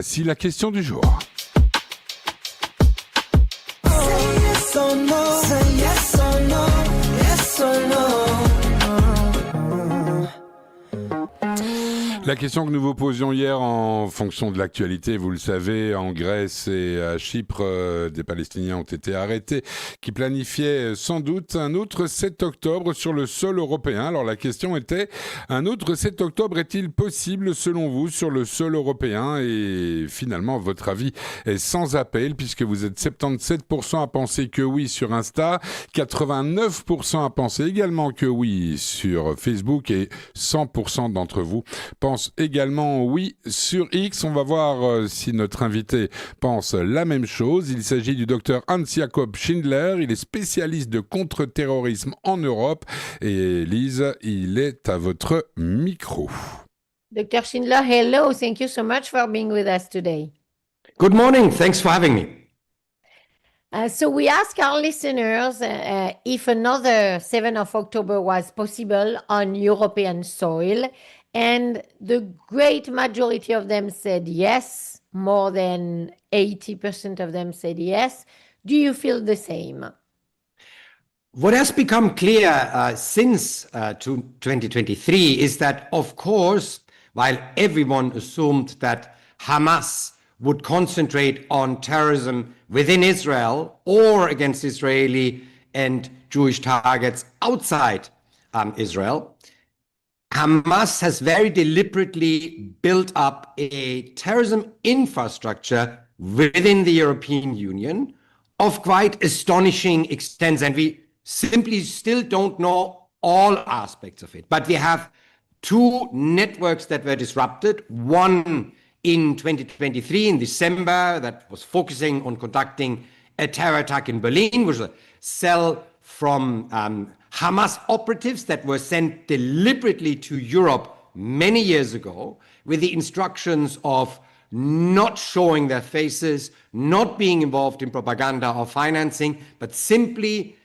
Si la question du jour. La question que nous vous posions hier en fonction de l'actualité, vous le savez, en Grèce et à Chypre, des Palestiniens ont été arrêtés qui planifiaient sans doute un autre 7 octobre sur le sol européen. Alors la question était, un autre 7 octobre est-il possible selon vous sur le sol européen? Et finalement, votre avis est sans appel puisque vous êtes 77% à penser que oui sur Insta, 89% à penser également que oui sur Facebook et 100% d'entre vous pensent également oui sur X. On va voir si notre invité pense la même chose. Il s'agit du docteur Hans Jacob Schindler. Il est spécialiste de contre-terrorisme en Europe. Et Lise, il est à votre micro. Dr. Schindler, hello. Thank you so much for being with us today. Good morning. Thanks for having me. So we ask our listeners if another 7th of October was possible on European soil. And the great majority of them said yes. More than 80% of them said yes. Do you feel the same? What has become clear since 2023 is that, of course, while everyone assumed that Hamas would concentrate on terrorism within Israel or against Israeli and Jewish targets outside Israel, Hamas has very deliberately built up a terrorism infrastructure within the European Union of quite astonishing extent. And we simply still don't know all aspects of it. But we have two networks that were disrupted. One in 2023, in December, that was focusing on conducting a terror attack in Berlin, which was a cell from Hamas operatives that were sent deliberately to Europe many years ago with the instructions of not showing their faces, not being involved in propaganda or financing, but simply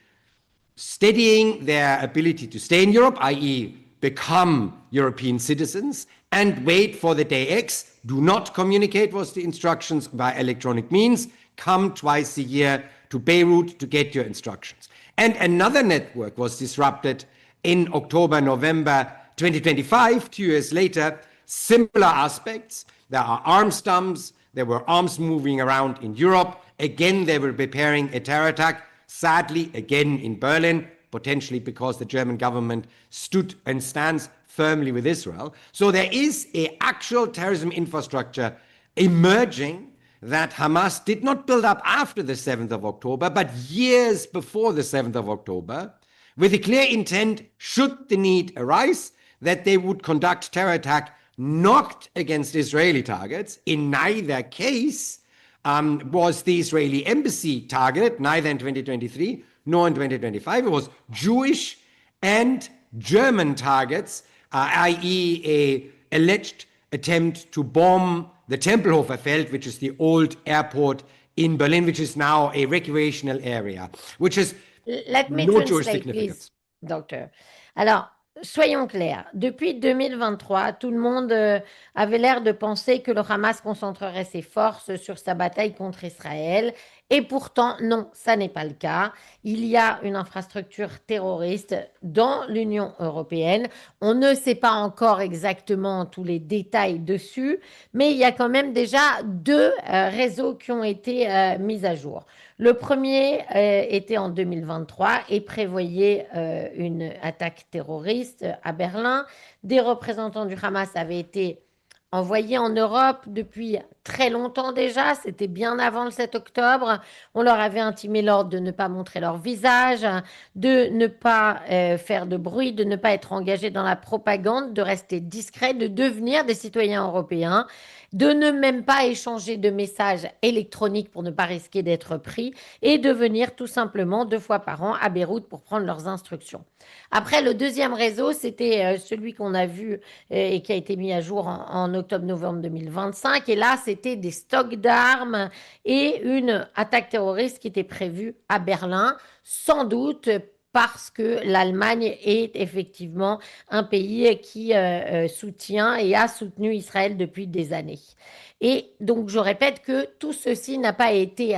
steadying their ability to stay in Europe, i.e. become European citizens, and wait for the day X. Do not communicate was the instructions by electronic means. Come twice a year to Beirut to get your instructions. And another network was disrupted in October, November 2025, 2 years later. Similar aspects. There are arms dumps. There were arms moving around in Europe. Again, they were preparing a terror attack. Sadly, again in Berlin, potentially because the German government stood and stands firmly with Israel. So there is an actual terrorism infrastructure emerging that Hamas did not build up after the 7th of October, but years before the 7th of October, with a clear intent, should the need arise, that they would conduct terror attack not against Israeli targets. In neither case was the Israeli embassy targeted, neither in 2023 nor in 2025. It was Jewish and German targets, i.e. an alleged attempt to bomb the Tempelhofer Feld, which is the old airport in Berlin, which is now a recreational area, which has no Jewish significance. Please, doctor. Alors, soyons clairs. Depuis 2023, tout le monde avait l'air de penser que le Hamas concentrerait ses forces sur sa bataille contre Israël. Et pourtant, non, ça n'est pas le cas. Il y a une infrastructure terroriste dans l'Union européenne. On ne sait pas encore exactement tous les détails dessus, mais il y a quand même déjà deux réseaux qui ont été mis à jour. Le premier était en 2023 et prévoyait une attaque terroriste à Berlin. Des représentants du Hamas avaient été envoyés en Europe depuis très longtemps déjà, c'était bien avant le 7 octobre. On leur avait intimé l'ordre de ne pas montrer leur visage, de ne pas faire de bruit, de ne pas être engagés dans la propagande, de rester discrets, de devenir des citoyens européens, de ne même pas échanger de messages électroniques pour ne pas risquer d'être pris et de venir tout simplement 2 fois par an à Beyrouth pour prendre leurs instructions. Après, le deuxième réseau, c'était celui qu'on a vu et qui a été mis à jour en octobre-novembre 2025. Et là, c'était des stocks d'armes et une attaque terroriste qui était prévue à Berlin, sans doute parce que l'Allemagne est effectivement un pays qui soutient et a soutenu Israël depuis des années. Et donc, je répète que tout ceci n'a pas été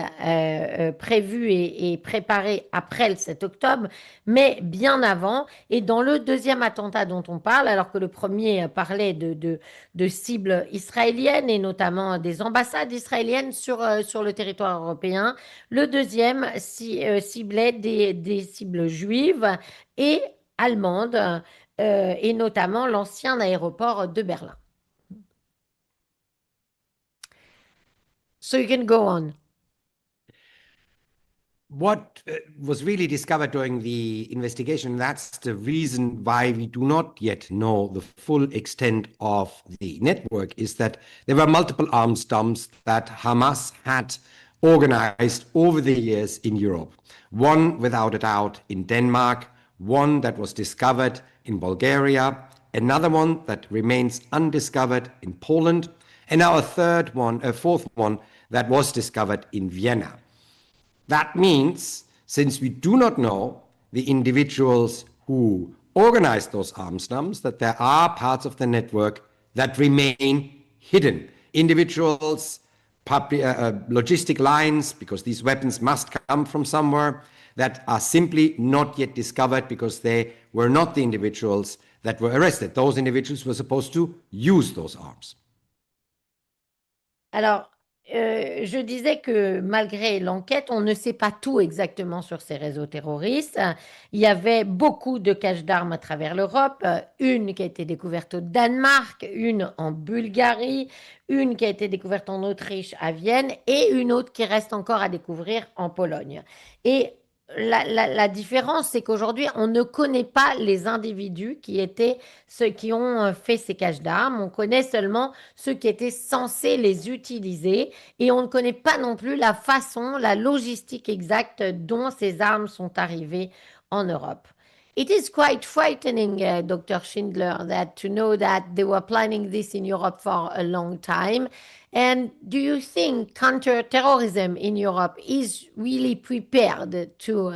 prévu et préparé après le 7 octobre, mais bien avant. Et dans le deuxième attentat dont on parle, alors que le premier parlait de cibles israéliennes et notamment des ambassades israéliennes sur le territoire européen, le deuxième ciblait des cibles juives et allemandes, et notamment l'ancien aéroport de Berlin. So you can go on. What was really discovered during the investigation, that's the reason why we do not yet know the full extent of the network, is that there were multiple arms dumps that Hamas had organized over the years in Europe. One, without a doubt, in Denmark, one that was discovered in Bulgaria, another one that remains undiscovered in Poland, and now a fourth one that was discovered in Vienna. That means, since we do not know the individuals who organized those arms dumps, that there are parts of the network that remain hidden. Individuals, logistic lines, because these weapons must come from somewhere, that are simply not yet discovered because they were not the individuals that were arrested. Those individuals were supposed to use those arms. Alors, je disais que malgré l'enquête, on ne sait pas tout exactement sur ces réseaux terroristes. Il y avait beaucoup de caches d'armes à travers l'Europe, une qui a été découverte au Danemark, une en Bulgarie, une qui a été découverte en Autriche à Vienne et une autre qui reste encore à découvrir en Pologne. Et la différence, c'est qu'aujourd'hui, on ne connaît pas les individus qui étaient ceux qui ont fait ces caches d'armes. On connaît seulement ceux qui étaient censés les utiliser et on ne connaît pas non plus la façon, la logistique exacte dont ces armes sont arrivées en Europe. It is quite frightening, Dr. Schindler, that to know that they were planning this in Europe for a long time. And do you think counter-terrorism in Europe is really prepared to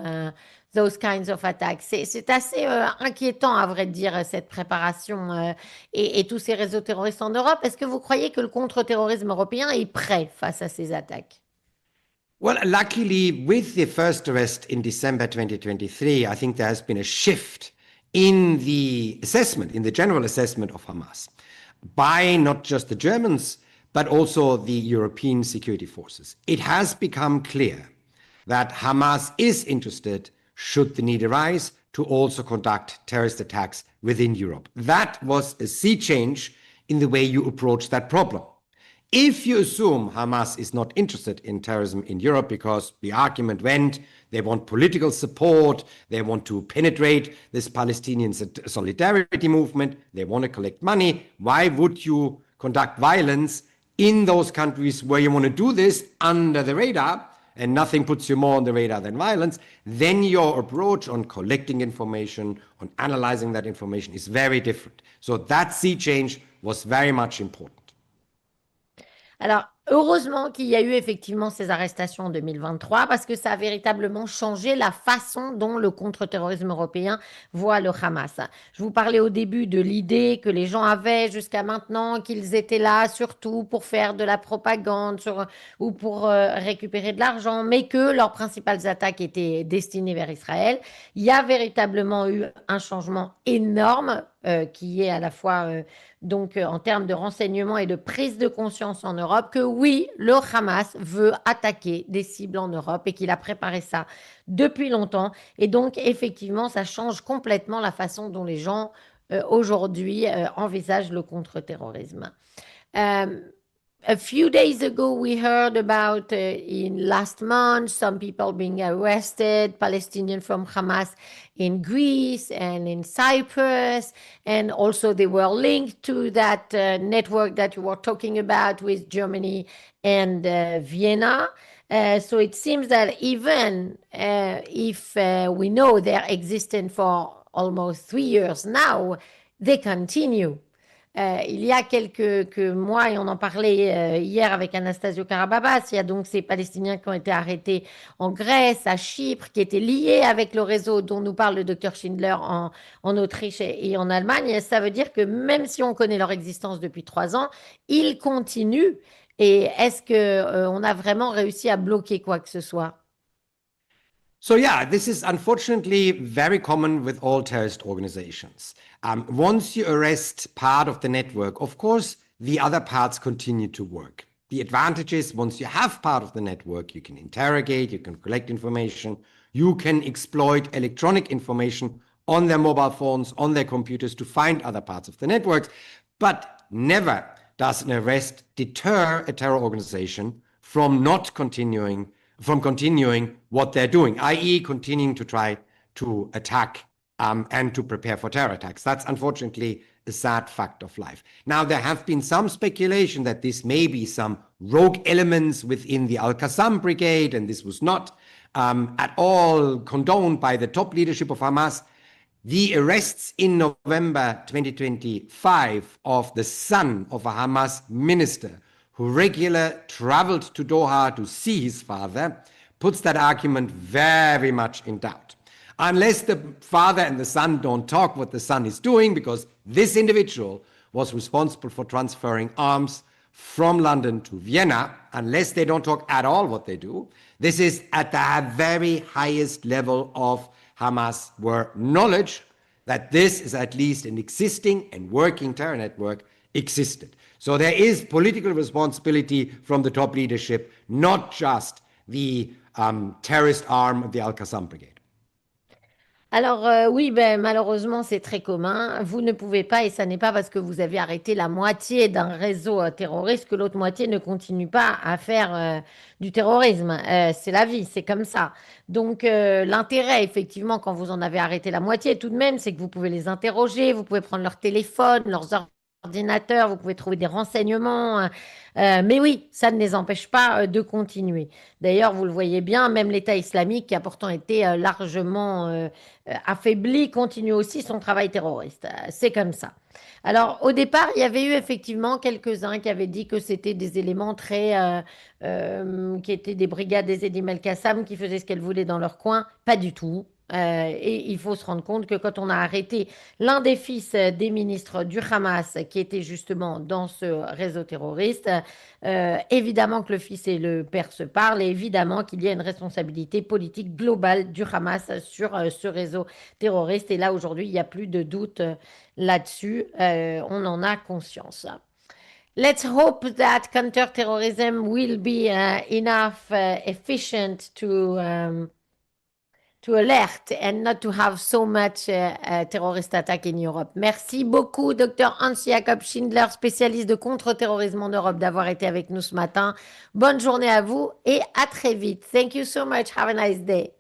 those kinds of attacks? C'est assez inquiétant, à vrai dire, cette préparation et tous ces réseaux terroristes en Europe. Est-ce que vous croyez que le contre-terrorisme européen est prêt face à ces attaques? Well, luckily, with the first arrest in December 2023, I think there has been a shift in the assessment, in the general assessment of Hamas, by not just the Germans, but also the European security forces. It has become clear that Hamas is interested, should the need arise, to also conduct terrorist attacks within Europe. That was a sea change in the way you approach that problem. If you assume Hamas is not interested in terrorism in Europe because the argument went, they want political support, they want to penetrate this Palestinian solidarity movement, they want to collect money, why would you conduct violence in those countries where you want to do this under the radar, and nothing puts you more on the radar than violence? Then your approach on collecting information, on analyzing that information is very different. So that sea change was very much important. Alors, heureusement qu'il y a eu effectivement ces arrestations en 2023 parce que ça a véritablement changé la façon dont le contre-terrorisme européen voit le Hamas. Je vous parlais au début de l'idée que les gens avaient jusqu'à maintenant qu'ils étaient là surtout pour faire de la propagande ou pour récupérer de l'argent, mais que leurs principales attaques étaient destinées vers Israël. Il y a véritablement eu un changement énorme qui est à la fois donc en termes de renseignement et de prise de conscience en Europe, que oui, le Hamas veut attaquer des cibles en Europe et qu'il a préparé ça depuis longtemps. Et donc, effectivement, ça change complètement la façon dont les gens aujourd'hui envisagent le contre-terrorisme. A few days ago, we heard about in last month some people being arrested, Palestinians from Hamas in Greece and in Cyprus, and also they were linked to that network that you were talking about with Germany and Vienna. So it seems that even if we know they're existent for almost 3 years now, they continue. Il y a quelques mois, et on en parlait hier avec Anastasio Karababas, il y a donc ces Palestiniens qui ont été arrêtés en Grèce, à Chypre, qui étaient liés avec le réseau dont nous parle le docteur Schindler en Autriche et en Allemagne. Ça veut dire que même si on connaît leur existence depuis 3 ans, ils continuent Et est-ce que on a vraiment réussi à bloquer quoi que ce soit? So yeah, this is unfortunately very common with all terrorist organizations. Once you arrest part of the network, of course, the other parts continue to work. The advantage is once you have part of the network, you can interrogate, you can collect information, you can exploit electronic information on their mobile phones, on their computers to find other parts of the networks. But never does an arrest deter a terror organization from continuing what they're doing, i.e., continuing to try to attack and to prepare for terror attacks. That's unfortunately a sad fact of life. Now, there have been some speculation that this may be some rogue elements within the Al-Qassam brigade, and this was not at all condoned by the top leadership of Hamas. The arrests in November 2025 of the son of a Hamas minister who regularly traveled to Doha to see his father puts that argument very much in doubt. Unless the father and the son don't talk what the son is doing, because this individual was responsible for transferring arms from London to Vienna, unless they don't talk at all what they do, this is at the very highest level of Hamas where knowledge that this is at least an existing and working terror network existed. So there is political responsibility from the top leadership, not just the terrorist arm of the Al-Qassam brigade. Alors oui, ben, malheureusement, c'est très commun. Vous ne pouvez pas, et ça n'est pas parce que vous avez arrêté la moitié d'un réseau terroriste que l'autre moitié ne continue pas à faire du terrorisme. C'est la vie, c'est comme ça. Donc l'intérêt, effectivement, quand vous en avez arrêté la moitié, tout de même, c'est que vous pouvez les interroger, vous pouvez prendre leur téléphone, leurs ordinateurs, vous pouvez trouver des renseignements. Mais oui, ça ne les empêche pas de continuer. D'ailleurs, vous le voyez bien, même l'État islamique, qui a pourtant été largement affaibli, continue aussi son travail terroriste. C'est comme ça. Alors, au départ, il y avait eu effectivement quelques-uns qui avaient dit que c'était des éléments qui étaient des brigades des Edim El-Qassam qui faisaient ce qu'elles voulaient dans leur coin. Pas du tout. Et il faut se rendre compte que quand on a arrêté l'un des fils des ministres du Hamas, qui était justement dans ce réseau terroriste, évidemment que le fils et le père se parlent, et évidemment qu'il y a une responsabilité politique globale du Hamas sur ce réseau terroriste. Et là, aujourd'hui, il n'y a plus de doute là-dessus. On en a conscience. Let's hope that counter-terrorism will be enough efficient to alert and not to have so much terrorist attack in Europe. Merci beaucoup, Dr. Hans Jacob Schindler, spécialiste de contre-terrorisme en Europe, d'avoir été avec nous ce matin. Bonne journée à vous et à très vite. Thank you so much. Have a nice day.